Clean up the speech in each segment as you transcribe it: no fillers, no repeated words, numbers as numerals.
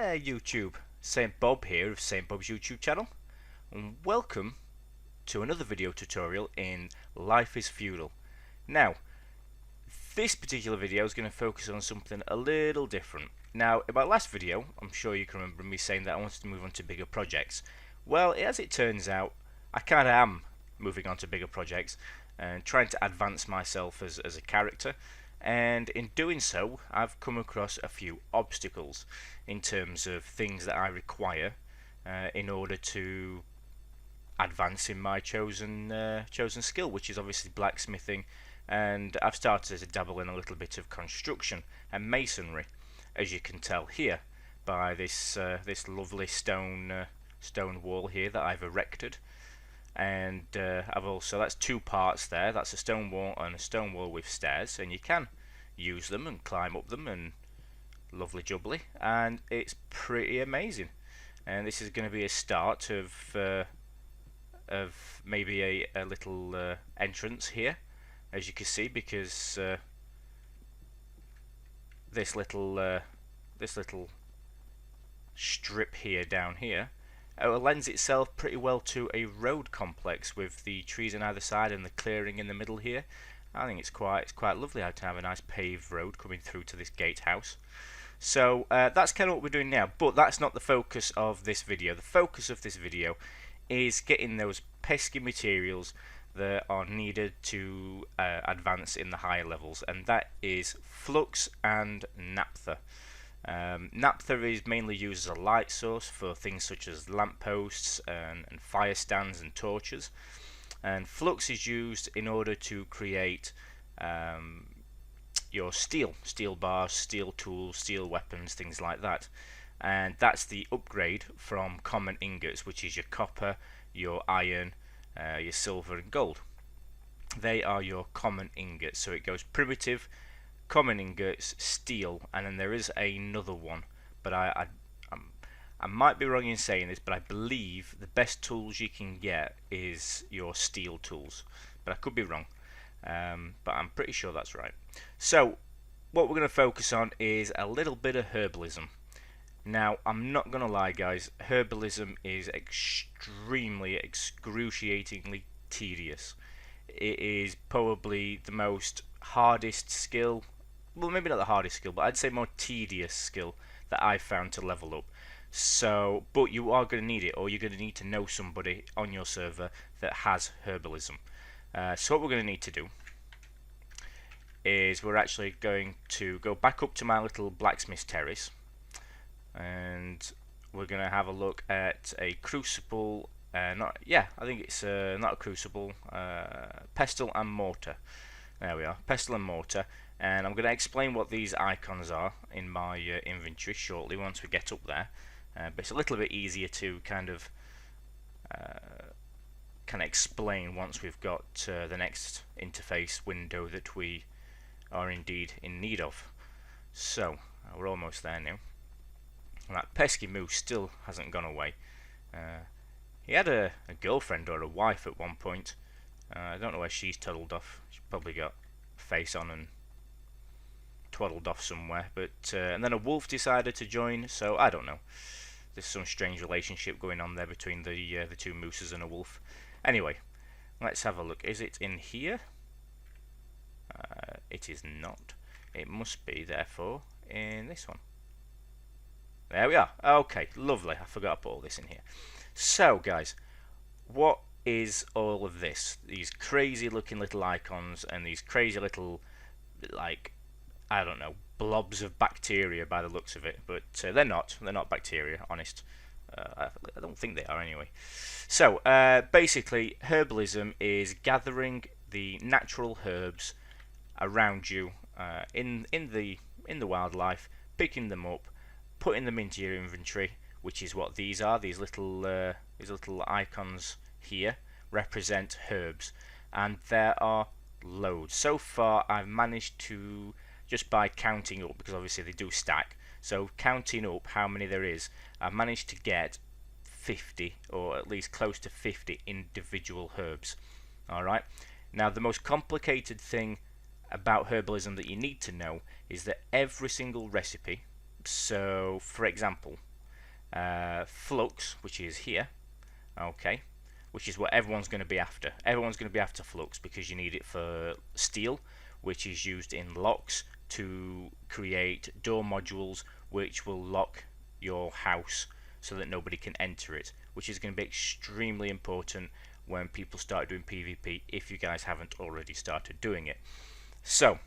there YouTube, Saint Bob here of Saint Bob's YouTube channel, and welcome to another video tutorial in Life is Feudal. Now, this particular video is going to focus on something a little different. Now, in my last video, I'm sure you can remember me saying that I wanted to move on to bigger projects. Well, as it turns out, I kind of am moving on to bigger projects and trying to advance myself as a character. And in doing so, I've come across a few obstacles in terms of things that I require in order to advance in my chosen skill, which is obviously blacksmithing. And I've started to dabble in a little bit of construction and masonry, as you can tell here by this lovely stone wall here that I've erected. And I've also, that's two parts there, that's a stone wall and a stone wall with stairs, and you can use them and climb up them and lovely jubbly, and it's pretty amazing. And this is going to be a start of maybe a little entrance here, as you can see, because this little strip here down here lends itself pretty well to a road complex with the trees on either side and the clearing in the middle here. I think it's quite lovely how to have a nice paved road coming through to this gatehouse. So that's kind of what we're doing now, but that's not the focus of this video. The focus of this video is getting those pesky materials that are needed to advance in the higher levels, and that is flux and naphtha. Naphtha is mainly used as a light source for things such as lampposts and fire stands and torches, and flux is used in order to create your steel bars, steel tools, steel weapons, things like that. And that's the upgrade from common ingots, which is your copper, your iron, your silver and gold. They are your common ingots. So it goes primitive, common ingots, steel, and then there is another one, but I might be wrong in saying this, but I believe the best tools you can get is your steel tools, but I could be wrong, but I'm pretty sure that's right. So what we're going to focus on is a little bit of herbalism. Now, I'm not going to lie guys, herbalism is extremely, excruciatingly tedious. It is probably the most hardest skill, well, maybe not the hardest skill, but I'd say more tedious skill that I've found to level up. So, but you are going to need it, or you're going to need to know somebody on your server that has herbalism. So what we're going to need to do is we're actually going to go back up to my little blacksmith terrace, and we're going to have a look at a crucible. I think it's not a crucible, pestle and mortar. There we are, pestle and mortar, and I'm going to explain what these icons are in my inventory shortly once we get up there. But it's a little bit easier to kind of explain once we've got the next interface window that we are indeed in need of. So we're almost there now. And that pesky moose still hasn't gone away. He had a girlfriend or a wife at one point. I don't know where she's toddled off. She's probably got a face on and twaddled off somewhere. But and then a wolf decided to join, so I don't know. There's some strange relationship going on there between the two mooses and a wolf. Anyway, let's have a look. Is it in here? It is not. It must be, therefore, in this one. There we are. Okay, lovely. I forgot to put all this in here. So, guys, what is all of this? These crazy looking little icons and these crazy little, like, I don't know, blobs of bacteria by the looks of it, but they're not bacteria, honest. I don't think they are anyway. So basically herbalism is gathering the natural herbs around you in the wildlife, picking them up, putting them into your inventory, which is what these are. These little icons here represent herbs, and there are loads. So far I've managed to, just by counting up, because obviously they do stack, so counting up how many there is, I've managed to get 50, or at least close to 50 individual herbs. Alright, now the most complicated thing about herbalism that you need to know is that every single recipe, so for example, flux, which is here, okay, which is what everyone's going to be after. Everyone's going to be after flux because you need it for steel, which is used in locks to create door modules which will lock your house so that nobody can enter it, which is going to be extremely important when people start doing PvP, if you guys haven't already started doing it. So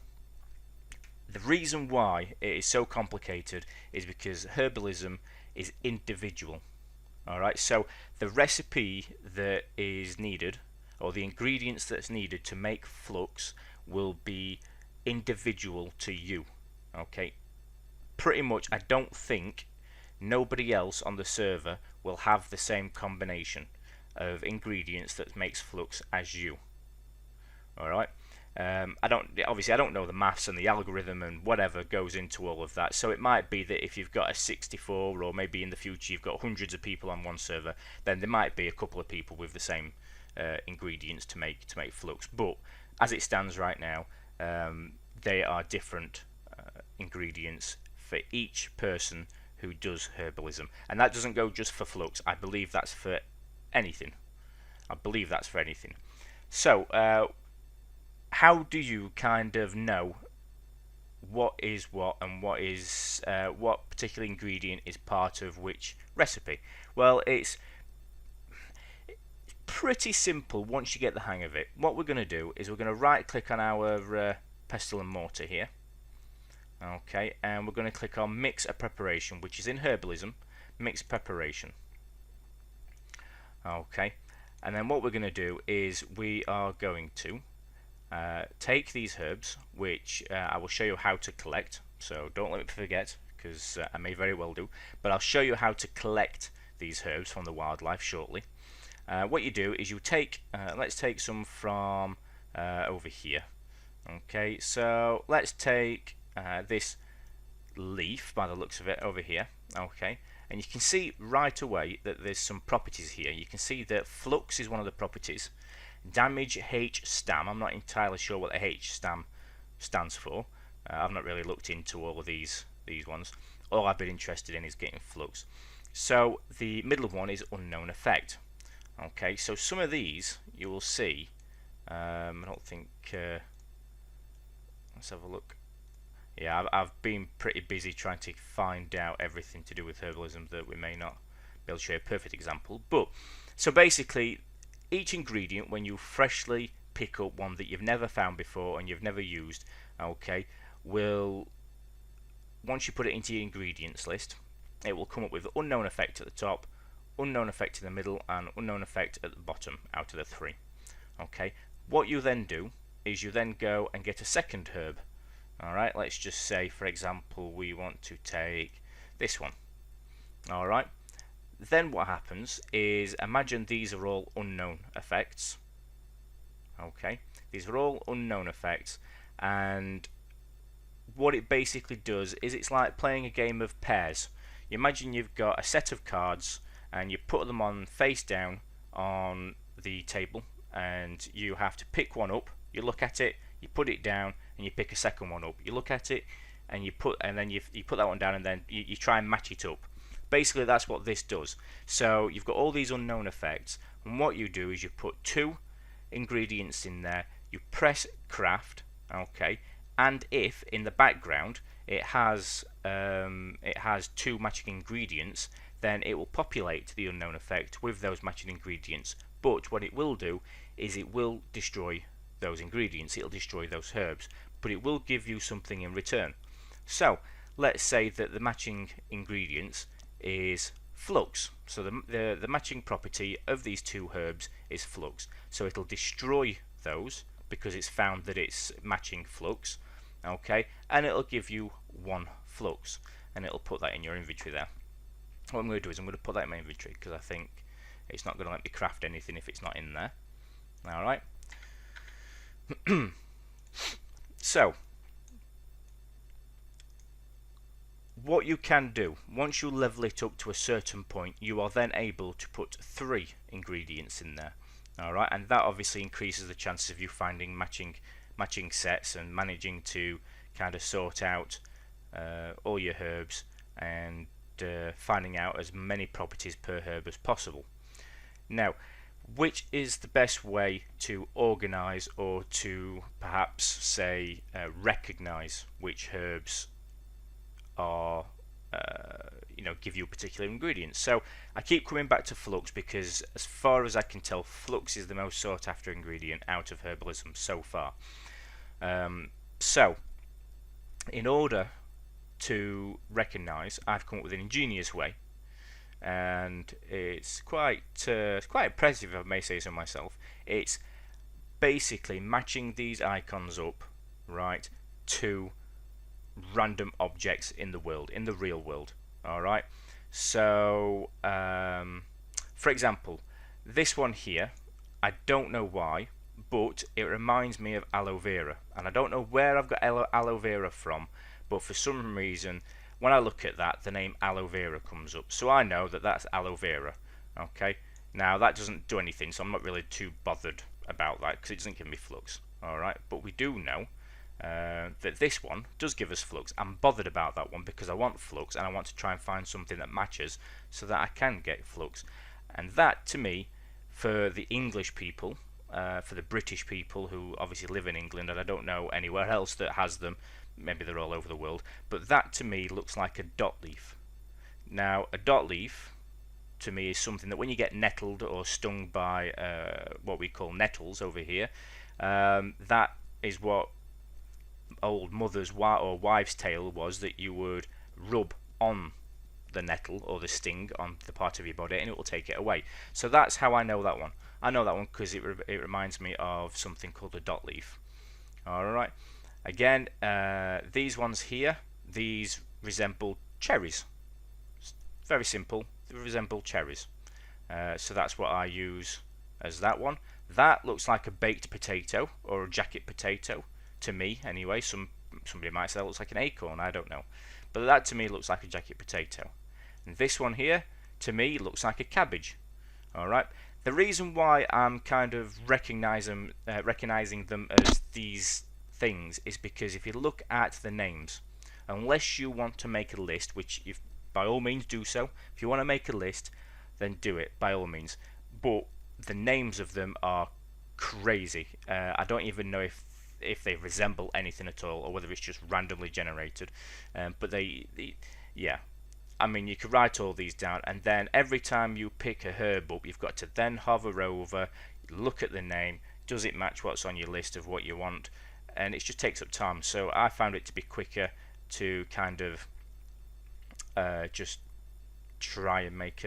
the reason why it is so complicated is because herbalism is individual. Alright, so the recipe that is needed, or the ingredients that's needed to make flux, will be individual to you. Okay, pretty much I don't think nobody else on the server will have the same combination of ingredients that makes flux as you. Alright, I don't know the maths and the algorithm and whatever goes into all of that, so it might be that if you've got a 64, or maybe in the future you've got hundreds of people on one server, then there might be a couple of people with the same ingredients to make flux. But as it stands right now, they are different ingredients for each person who does herbalism, and that doesn't go just for flux. I believe that's for anything. So how do you kind of know what is what and what is what particular ingredient is part of which recipe? Well, it's pretty simple once you get the hang of it. What we're going to do is we're going to right click on our pestle and mortar here, okay, and we're going to click on mix a preparation, which is in herbalism, mix preparation, okay. And then what we're going to do is we are going to take these herbs, which I will show you how to collect, so don't let me forget, because I may very well do, but I'll show you how to collect these herbs from the wildlife shortly. What you do is you take, let's take some from over here, okay, so let's take this leaf by the looks of it over here, okay, and you can see right away that there's some properties here. You can see that flux is one of the properties. Damage H stam, I'm not entirely sure what the H stam stands for. I've not really looked into all of these ones. All I've been interested in is getting flux. So the middle one is unknown effect. Okay, so some of these you will see. I don't think. Let's have a look. Yeah, I've been pretty busy trying to find out everything to do with herbalism that we may not be able to show you a perfect example. But so basically, each ingredient, when you freshly pick up one that you've never found before and you've never used, okay, will, once you put it into your ingredients list, it will come up with unknown effect at the top, unknown effect in the middle, and unknown effect at the bottom out of the three. Okay, what you then do is you then go and get a second herb. Alright, let's just say, for example, we want to take this one. Alright, then what happens is, imagine these are all unknown effects. Okay, these are all unknown effects, and what it basically does is it's like playing a game of pairs. You imagine you've got a set of cards and you put them on face down on the table, and you have to pick one up. You look at it, you put it down, and you pick a second one up. You look at it, and you put that one down, and then you try and match it up. Basically, that's what this does. So you've got all these unknown effects, and what you do is you put two ingredients in there. You press craft, okay, and if in the background it has two matching ingredients, then it will populate the unknown effect with those matching ingredients. But what it will do is it will destroy those ingredients. It'll destroy those herbs, but it will give you something in return. So let's say that the matching ingredients is flux. So the matching property of these two herbs is flux. So it'll destroy those because it's found that it's matching flux, okay, and it'll give you one flux, and it'll put that in your inventory there. What I'm going to do is I'm going to put that in my inventory because I think it's not going to let me craft anything if it's not in there. Alright. So what you can do, once you level it up to a certain point, you are then able to put 3 ingredients in there. Alright, and that obviously increases the chances of you finding matching sets and managing to kind of sort out all your herbs and finding out as many properties per herb as possible. Now, which is the best way to organize or to perhaps say recognize which herbs are give you a particular ingredient? So I keep coming back to flux because as far as I can tell, flux is the most sought after ingredient out of herbalism so far. So in order to recognize, I've come up with an ingenious way, and it's quite impressive, if I may say so myself. It's basically matching these icons up, right, to random objects in the world, in the real world. All right. So, for example, this one here, I don't know why, but it reminds me of aloe vera, and I don't know where I've got aloe vera from, but for some reason, when I look at that, the name aloe vera comes up, so I know that that's aloe vera. Okay. Now that doesn't do anything, so I'm not really too bothered about that because it doesn't give me flux. All right, but we do know that this one does give us flux. I'm bothered about that one because I want flux and I want to try and find something that matches so that I can get flux. And that, to me, for the English people, for the British people who obviously live in England, and I don't know anywhere else that has them, maybe they're all over the world, but that to me looks like a dot leaf. Now, a dot leaf to me is something that when you get nettled or stung by what we call nettles over here, that is what old mother's or wives' tale was, that you would rub on the nettle or the sting on the part of your body and it will take it away. So that's how I know that one. I know that one because it reminds me of something called a dot leaf. Alright, again, these ones here, these resemble cherries. Very simple, they resemble cherries. So that's what I use as that one. That looks like a baked potato or a jacket potato to me anyway. Somebody might say that looks like an acorn, I don't know, but that to me looks like a jacket potato. And this one here to me looks like a cabbage. Alright, the reason why I'm kind of recognizing them as these things is because if you look at the names, unless you want to make a list, which if by all means do so, if you want to make a list then do it by all means, but the names of them are crazy. I don't even know if they resemble anything at all or whether it's just randomly generated, but yeah, I mean, you could write all these down, and then every time you pick a herb up, you've got to then hover over, look at the name, does it match what's on your list of what you want, and it just takes up time. So I found it to be quicker to kind of just try and make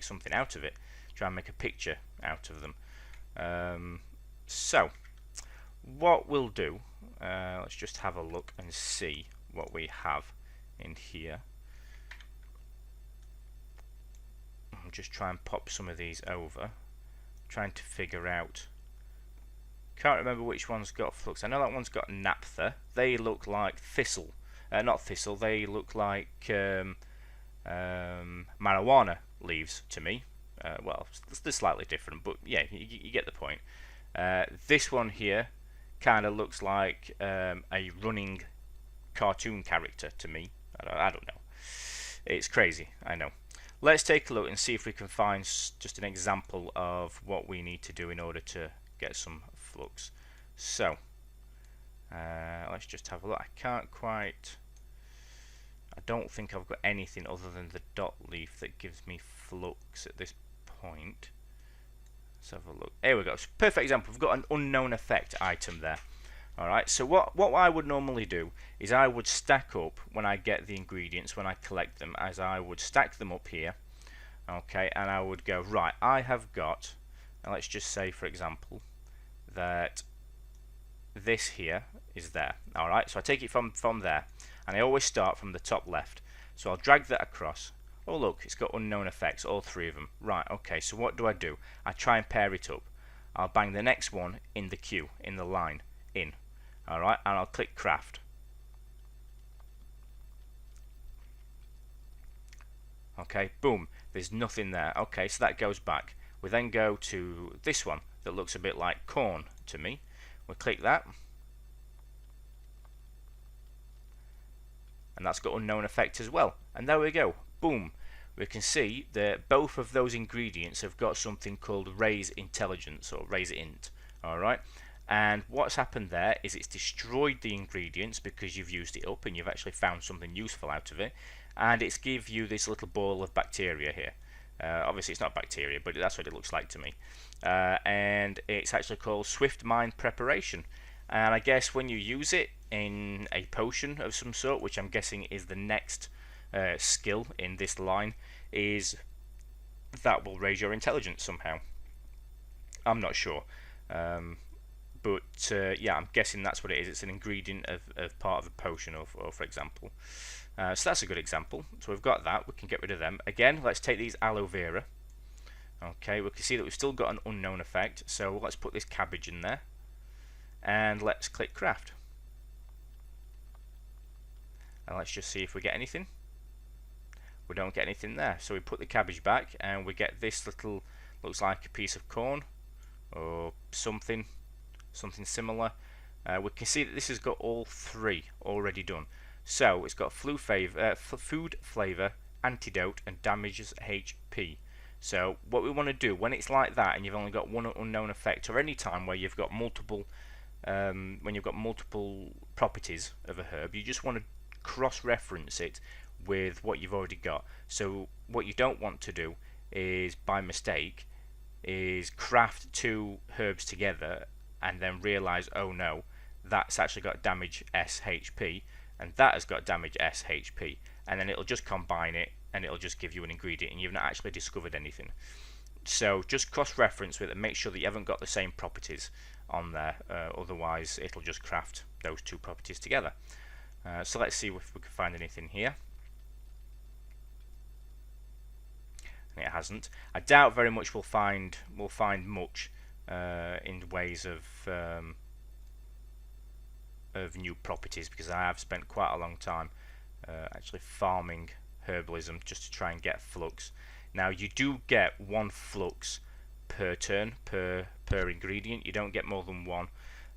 something out of it, try and make a picture out of them. So what we'll do, let's just have a look and see what we have in here. I'll just try and pop some of these over, trying to figure out, can't remember which one's got flux. I know that one's got naphtha. They look like thistle, not thistle, they look like marijuana leaves to me. Well, they're slightly different, but yeah, you get the point. This one here kind of looks like a running cartoon character to me. I don't know. It's crazy, I know. Let's take a look and see if we can find just an example of what we need to do in order to get some flux. So let's just have a look. I don't think I've got anything other than the dot leaf that gives me flux at this point. Let's have a look. Here we go. Perfect example. We've got an unknown effect item there. Alright, so what I would normally do is I would stack up when I get the ingredients, when I collect them, as I would stack them up here. Okay, and I would go, right, I have got, and let's just say for example that this here is there. Alright, so I take it from there, and I always start from the top left. So I'll drag that across. Oh look, it's got unknown effects, all three of them. Right, okay, so what do? I try and pair it up. I'll bang the next one in the queue, in the line, in. Alright, and I'll click craft. Okay, boom, there's nothing there. Okay, so that goes back. We then go to this one that looks a bit like corn to me. We'll click that. and that's got unknown effect as well. And there we go, boom. We can see that both of those ingredients have got something called raise intelligence, or raise int. Alright, and what's happened there is it's destroyed the ingredients because you've used it up and you've actually found something useful out of it, and it's give you this little ball of bacteria here. Obviously it's not bacteria, but that's what it looks like to me. And it's actually called Swift Mind Preparation. And I guess when you use it in a potion of some sort, which I'm guessing is the next skill in this line, is that will raise your intelligence somehow. I'm not sure. But yeah, I'm guessing that's what it is. It's an ingredient of part of a potion, or for example. So that's a good example. So we've got that. We can get rid of them. Again, let's take these aloe vera. Okay, we can see that we've still got an unknown effect. So let's put this cabbage in there. And let's click craft. And let's just see if we get anything. We don't get anything there. So we put the cabbage back and we get this little, looks like a piece of corn or something similar. We can see that this has got all three already done. So it's got food flavor, antidote, and damages HP. So what we want to do when it's like that and you've only got one unknown effect, or any time where you've got multiple properties of a herb, you just want to cross-reference it with what you've already got. So what you don't want to do is, by mistake, is craft two herbs together and then realize, oh no, that's actually got damage SHP and that has got damage SHP, and then it'll just combine it and it'll just give you an ingredient and you've not actually discovered anything. So just cross-reference with it and make sure that you haven't got the same properties on there, otherwise it'll just craft those two properties together. So let's see if we can find anything here. It hasn't. I doubt very much we'll find much in ways of new properties, because I have spent quite a long time actually farming herbalism just to try and get flux. Now you do get one flux per turn, per ingredient. You don't get more than one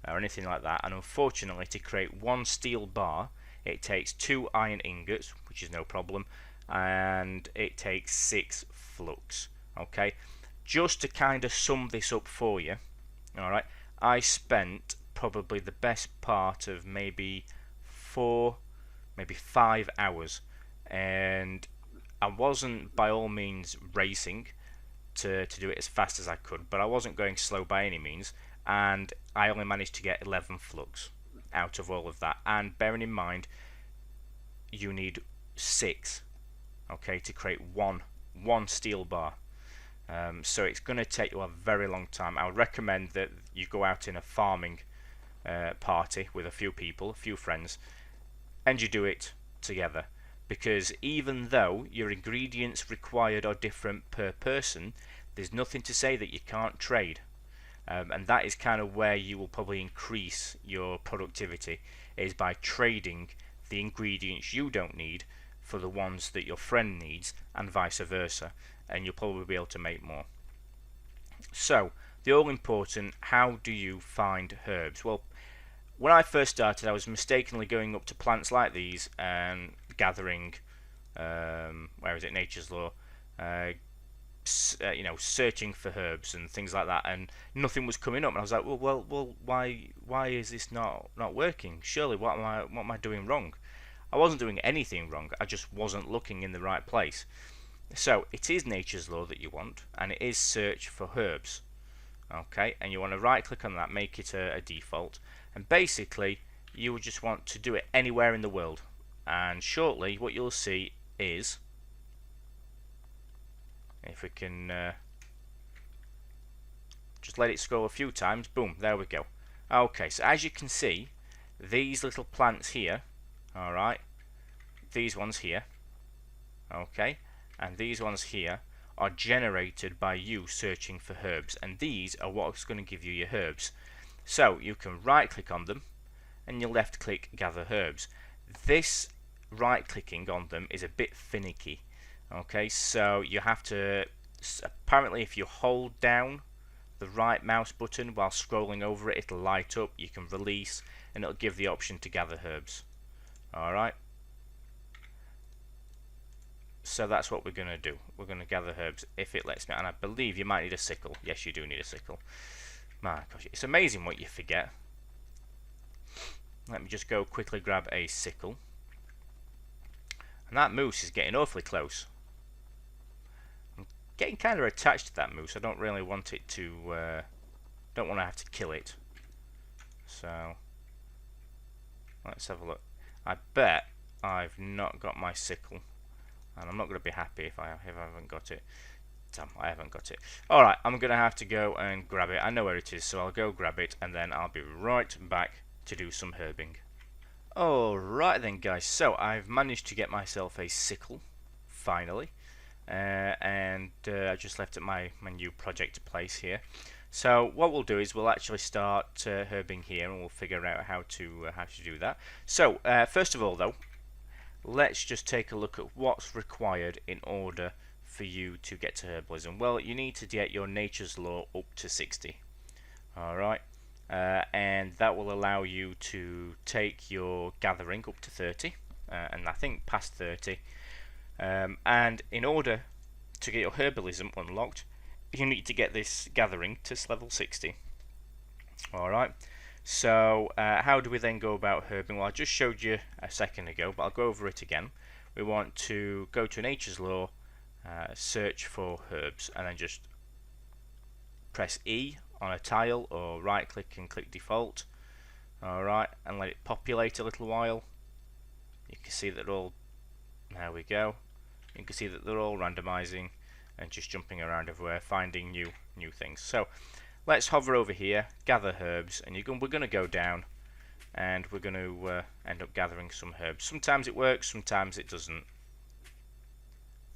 or anything like that, and unfortunately to create one steel bar it takes 2 iron ingots, which is no problem, and it takes 6 flux. Okay, just to kind of sum this up for you, alright, I spent probably the best part of maybe 4, maybe 5 hours, and I wasn't by all means racing to do it as fast as I could, but I wasn't going slow by any means, and I only managed to get 11 flux out of all of that. And bearing in mind you need 6, okay, to create one steel bar. So it's going to take you a very long time. I would recommend that you go out in a farming party with a few people, a few friends, and you do it together, because even though your ingredients required are different per person, there's nothing to say that you can't trade. And that is kind of where you will probably increase your productivity, is by trading the ingredients you don't need for the ones that your friend needs, and vice versa, and you'll probably be able to make more. So the all important, how do you find herbs? Well, when I first started, I was mistakenly going up to plants like these and gathering, where is it, Nature's Law, searching for herbs and things like that, and nothing was coming up. And I was like, well, why is this not working? Surely, what am I doing wrong? I wasn't doing anything wrong. I just wasn't looking in the right place. So it is Nature's Law that you want, and it is search for herbs. Okay, and you want to right click on that, make it a default, and basically you would just want to do it anywhere in the world. And shortly what you'll see is, if we can just let it scroll a few times, boom, there we go. Okay, so as you can see, these little plants here, alright, these ones here, okay, and these ones here are generated by you searching for herbs, and these are what's going to give you your herbs. So you can right click on them and you left click gather herbs. This right clicking on them is a bit finicky. Okay, so you have to, apparently if you hold down the right mouse button while scrolling over it, it'll light up, you can release, and it'll give the option to gather herbs. Alright, So that's what we're going to do. We're going to gather herbs if it lets me. And I believe you might need a sickle. Yes, you do need a sickle. My gosh, it's amazing what you forget. Let me just go quickly grab a sickle. And that moose is getting awfully close. I'm getting kind of attached to that moose. I don't really want it to... don't want to have to kill it. So... let's have a look. I bet I've not got my sickle. And I'm not going to be happy if I haven't got it. Damn, I haven't got it. Alright, I'm going to have to go and grab it. I know where it is, so I'll go grab it, and then I'll be right back to do some herbing. Alright then, guys. So, I've managed to get myself a sickle, finally. And I just left at my new project place here. So, what we'll do is we'll actually start herbing here, and we'll figure out how to do that. So, first of all, though, let's just take a look at what's required in order for you to get to Herbalism. Well, you need to get your nature's law up to 60. Alright, and that will allow you to take your gathering up to 30, and I think past 30. And in order to get your Herbalism unlocked, you need to get this gathering to level 60. Alright. So, how do we then go about herbing? Well, I just showed you a second ago, but I'll go over it again. We want to go to Nature's Law, search for herbs, and then just press E on a tile, or right click and click default. Alright, and let it populate a little while. You can see that all, there we go. You can see that they're all randomizing and just jumping around everywhere, finding new things. So, let's hover over here, gather herbs, and we're going to go down, and we're going to end up gathering some herbs. Sometimes it works, sometimes it doesn't.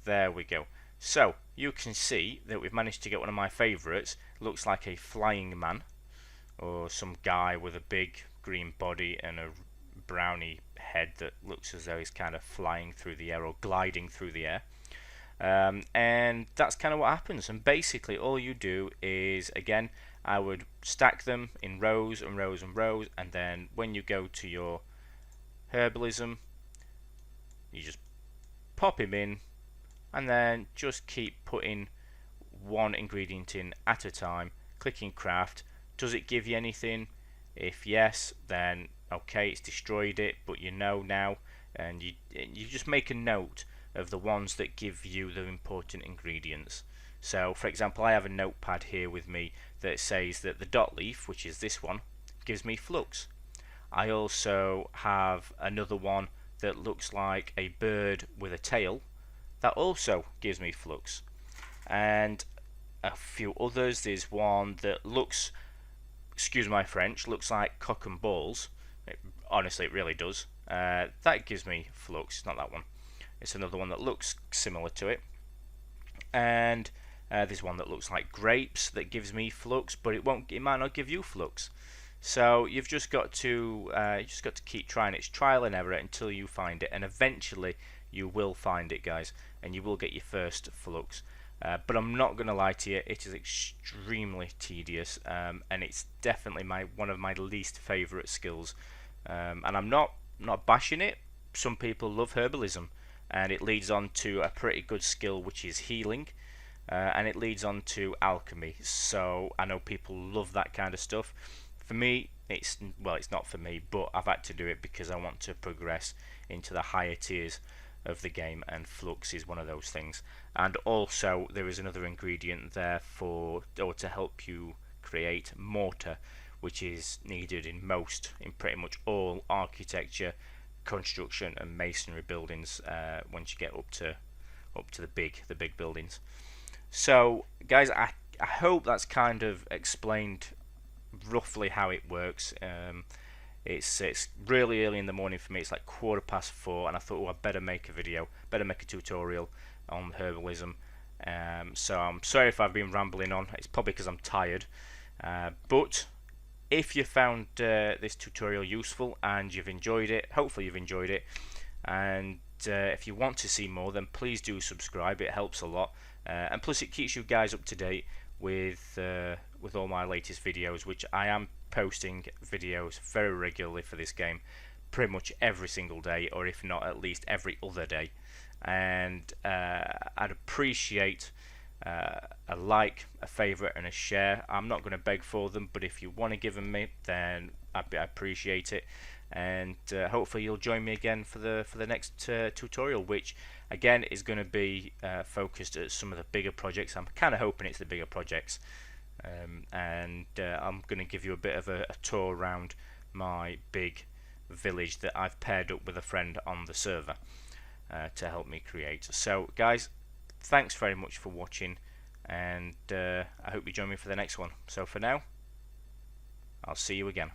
There we go. So, you can see that we've managed to get one of my favourites. Looks like a flying man, or some guy with a big green body and a browny head that looks as though he's kind of flying through the air, or gliding through the air. And that's kind of what happens, and basically all you do is, again, I would stack them in rows and rows and rows, and then when you go to your Herbalism, you just pop him in, and then just keep putting one ingredient in at a time, clicking craft. Does it give you anything? If yes, then okay, it's destroyed it, but you know now, and you just make a note of the ones that give you the important ingredients. So, for example, I have a notepad here with me that says that the dot leaf, which is this one, gives me flux. I also have another one that looks like a bird with a tail that also gives me flux. And a few others. There's one that looks, excuse my French, looks like cock and balls. Honestly, it really does. That gives me flux. It's not that one. It's another one that looks similar to it. And there's one that looks like grapes that gives me flux, but it might not give you flux. So you've just got to keep trying. It's trial and error until you find it, and eventually you will find it, guys, and you will get your first flux. But I'm not going to lie to you, it is extremely tedious, and it's definitely one of my least favourite skills. And I'm not bashing it. Some people love Herbalism, and it leads on to a pretty good skill, which is healing, and it leads on to alchemy. So I know people love that kind of stuff. For me, it's not for me, but I've had to do it because I want to progress into the higher tiers of the game, and flux is one of those things. And also there is another ingredient there to help you create mortar, which is needed in pretty much all architecture, construction and masonry buildings once you get up to the big buildings. So guys, I hope that's kind of explained roughly how it works. It's really early in the morning for me. It's like 4:15, and I thought, I'd better make a tutorial on Herbalism. So I'm sorry if I've been rambling on. It's probably because I'm tired. But if you found this tutorial useful and you've enjoyed it, hopefully you've enjoyed it, and if you want to see more, then please do subscribe. It helps a lot, and plus it keeps you guys up to date with all my latest videos, which I am posting videos very regularly for this game, pretty much every single day, or if not, at least every other day. and I'd appreciate a like, a favourite, and a share. I'm not going to beg for them, but if you want to give them me, then I appreciate it. And hopefully you'll join me again for the next tutorial, which again is going to be focused at some of the bigger projects. I'm kind of hoping it's the bigger projects, and I'm going to give you a bit of a tour around my big village that I've paired up with a friend on the server to help me create. So guys, thanks very much for watching, and I hope you join me for the next one. So for now, I'll see you again.